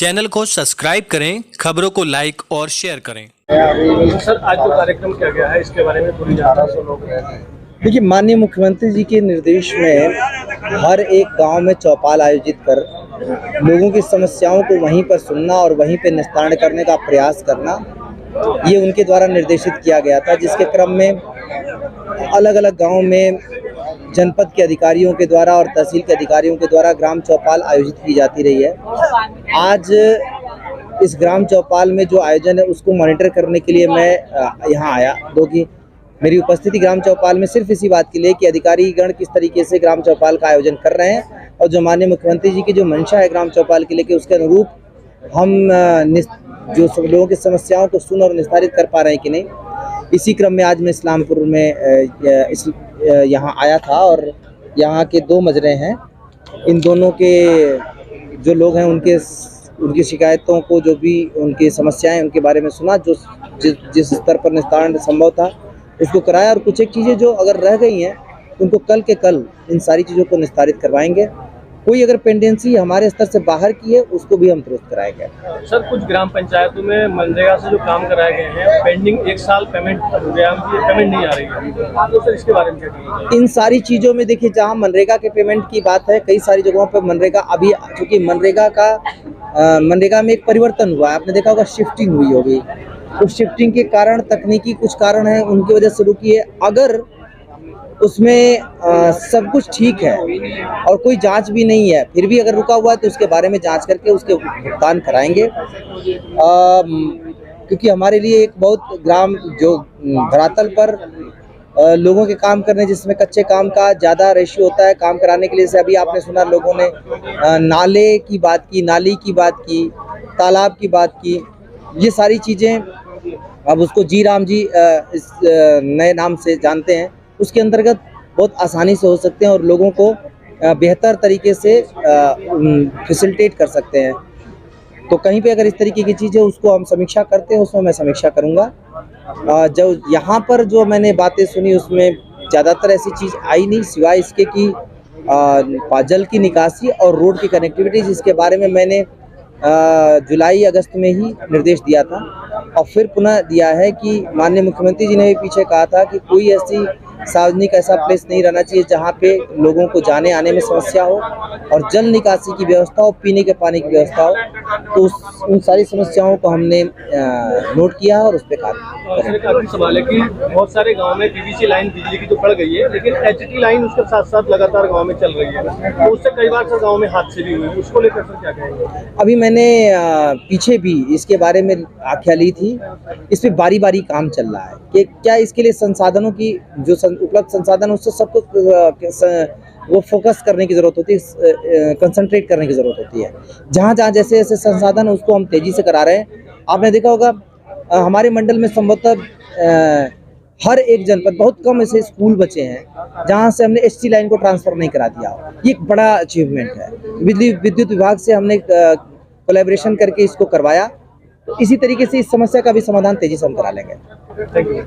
Channel को subscribe करें, खबरों को लाइक और शेयर करें। सर, आज जो कार्यक्रम किया गया है इसके बारे में पूरी जानकारी। देखिए, माननीय मुख्यमंत्री जी के निर्देश में हर एक गांव में चौपाल आयोजित कर लोगों की समस्याओं को वहीं पर सुनना और वहीं पर निस्तारण करने का प्रयास करना, ये उनके द्वारा निर्देशित किया गया था। जिसके क्रम में अलग अलग गांव में जनपद के अधिकारियों के द्वारा और तहसील के अधिकारियों के द्वारा ग्राम चौपाल आयोजित की जाती रही है। आज इस ग्राम चौपाल में जो आयोजन है उसको मॉनिटर करने के लिए मैं यहाँ आया, क्योंकि मेरी उपस्थिति ग्राम चौपाल में सिर्फ इसी बात के लिए कि अधिकारीगण किस तरीके से ग्राम चौपाल का आयोजन कर रहे हैं और जो माननीय मुख्यमंत्री जी की जो मंशा है ग्राम चौपाल के लिए कि उसके अनुरूप हम जो सब लोगों की समस्याओं को सुन और निस्तारित कर पा रहे हैं कि नहीं। इसी क्रम में आज मैं इस्लामपुर में यहाँ आया था और यहाँ के दो मजरे हैं, इन दोनों के जो लोग हैं उनकी शिकायतों को, जो भी उनकी समस्याएं उनके बारे में सुना, जो जिस स्तर पर निस्तारण संभव था उसको कराया और कुछ एक चीज़ें जो अगर रह गई हैं उनको कल के कल इन सारी चीज़ों को निस्तारित करवाएंगे। कोई अगर पेंडेंसी हमारे स्तर से बाहर की है उसको भी हम दुरुस्त कराएंगे। सर, कुछ ग्राम पंचायतों में मनरेगा से जो काम कराए गए हैं पेंडिंग 1 साल पेमेंट हो गया, पेमेंट नहीं आ रही है, तो सर इसके बारे में क्या कहेंगे? इन सारी चीज़ों में देखिए, जहाँ मनरेगा के पेमेंट की बात है, कई सारी जगहों पर मनरेगा अभी, चूँकि मनरेगा में एक परिवर्तन हुआ है, आपने देखा होगा, शिफ्टिंग हुई होगी। उस शिफ्टिंग के कारण, तकनीकी कुछ कारण हैं, उनकी वजह से रुकी है। अगर उसमें सब कुछ ठीक है और कोई जांच भी नहीं है, फिर भी अगर रुका हुआ है तो उसके बारे में जांच करके उसके भुगतान कराएंगे। क्योंकि हमारे लिए एक बहुत ग्राम जो धरातल पर लोगों के काम करने, जिसमें कच्चे काम का ज़्यादा रेशियो होता है काम कराने के लिए, जैसे अभी आपने सुना लोगों ने नाले की बात की, नाली की बात की, तालाब की बात की, ये सारी चीज़ें अब उसको जी राम जी इस नए नाम से जानते हैं, उसके अंतर्गत बहुत आसानी से हो सकते हैं और लोगों को बेहतर तरीके से फैसिलिटेट कर सकते हैं। तो कहीं पे अगर इस तरीके की चीज़ है उसको हम समीक्षा करते हैं, उसमें मैं समीक्षा करूंगा। जो यहाँ पर जो मैंने बातें सुनी उसमें ज़्यादातर ऐसी चीज़ आई नहीं, सिवाय इसके कि जल की निकासी और रोड की कनेक्टिविटी, जिसके बारे में मैंने जुलाई अगस्त में ही निर्देश दिया था और फिर पुनः दिया है कि माननीय मुख्यमंत्री जी ने भी पीछे कहा था कि कोई ऐसी सार्वजनिक ऐसा प्लेस नहीं रहना चाहिए जहाँ पे लोगों को जाने आने में समस्या हो और जल निकासी की व्यवस्था हो, पीने के पानी की व्यवस्था हो। तो उन सारी समस्याओं को हमने नोट किया और उस पर काम। सवाल है कि बहुत सारे गांव में पीवीसी लाइन बिजली की तो पड़ गई है, लेकिन एचटी लाइन उसके साथ साथ लगातार गांव में चल रही है, तो उससे कई बार सर गांव में हादसे भी हुए, उसको लेकर सर क्या कहेंगे? अभी मैंने पीछे भी इसके बारे में आख्या ली थी, इस पर बारी बारी काम चल रहा है कि क्या इसके लिए संसाधनों की जो उपलब्ध संसाधन, उससे सबको वो फोकस करने की ज़रूरत होती है, कंसंट्रेट करने की ज़रूरत होती है। जहाँ जहाँ जैसे जैसे संसाधन है उसको हम तेज़ी से करा रहे हैं। आपने देखा होगा हमारे मंडल में संभवतः हर एक जनपद, बहुत कम ऐसे स्कूल बचे हैं जहाँ से हमने एचटी लाइन को ट्रांसफ़र नहीं करा दिया। ये एक बड़ा अचीवमेंट है। विद्युत विभाग से हमने कोलैबोरेशन करके इसको करवाया। तो इसी तरीके से इस समस्या का भी समाधान तेज़ी से हम करा लेंगे। Thank you.